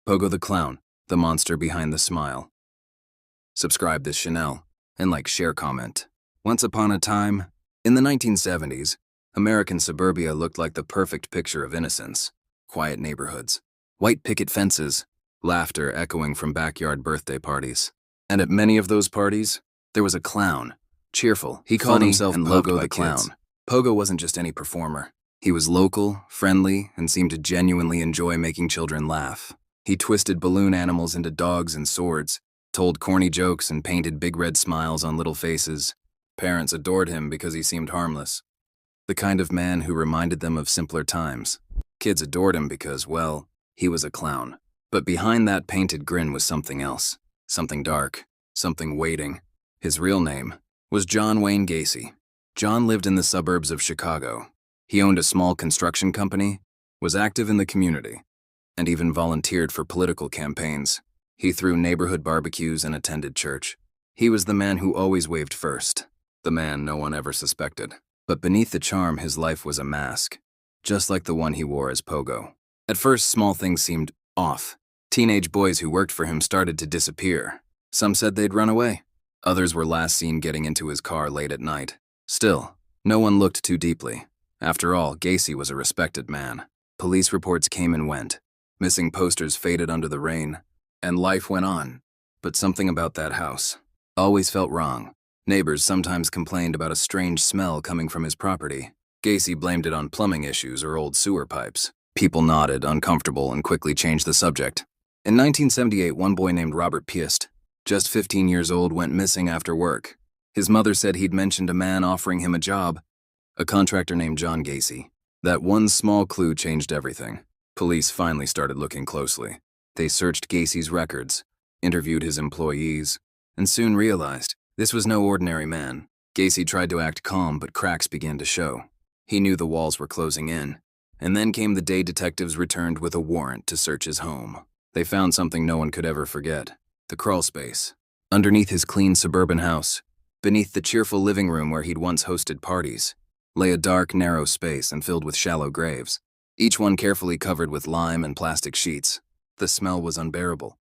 Pogo the Clown, the monster behind the smile. Subscribe this channel, and share, comment. Once upon a time, in the 1970s, American suburbia looked like the perfect picture of innocence. Quiet neighborhoods, white picket fences, laughter echoing from backyard birthday parties. And at many of those parties, there was a clown, cheerful. He called himself Pogo the Clown. Pogo wasn't just any performer. He was local, friendly, and seemed to genuinely enjoy making children laugh. He twisted balloon animals into dogs and swords, told corny jokes, and painted big red smiles on little faces. Parents adored him because he seemed harmless, the kind of man who reminded them of simpler times. Kids adored him because, well, he was a clown. But behind that painted grin was something else, something dark, something waiting. His real name was John Wayne Gacy. John lived in the suburbs of Chicago. He owned a small construction company, was active in the community, and even volunteered for political campaigns. He threw neighborhood barbecues and attended church. He was the man who always waved first, the man no one ever suspected. But beneath the charm, his life was a mask, just like the one he wore as Pogo. At first, small things seemed off. Teenage boys who worked for him started to disappear. Some said they'd run away. Others were last seen getting into his car late at night. Still, no one looked too deeply. After all, Gacy was a respected man. Police reports came and went. Missing posters faded under the rain, and life went on. But something about that house always felt wrong. Neighbors sometimes complained about a strange smell coming from his property. Gacy blamed it on plumbing issues or old sewer pipes. People nodded, uncomfortable, and quickly changed the subject. In 1978, one boy named Robert Piest, just 15 years old, went missing after work. His mother said he'd mentioned a man offering him a job, a contractor named John Gacy. That one small clue changed everything. Police finally started looking closely. They searched Gacy's records, interviewed his employees, and soon realized this was no ordinary man. Gacy tried to act calm, but cracks began to show. He knew the walls were closing in. And then came the day detectives returned with a warrant to search his home. They found something no one could ever forget: the crawl space. Underneath his clean suburban house, beneath the cheerful living room where he'd once hosted parties, lay a dark, narrow space and filled with shallow graves, each one carefully covered with lime and plastic sheets. The smell was unbearable.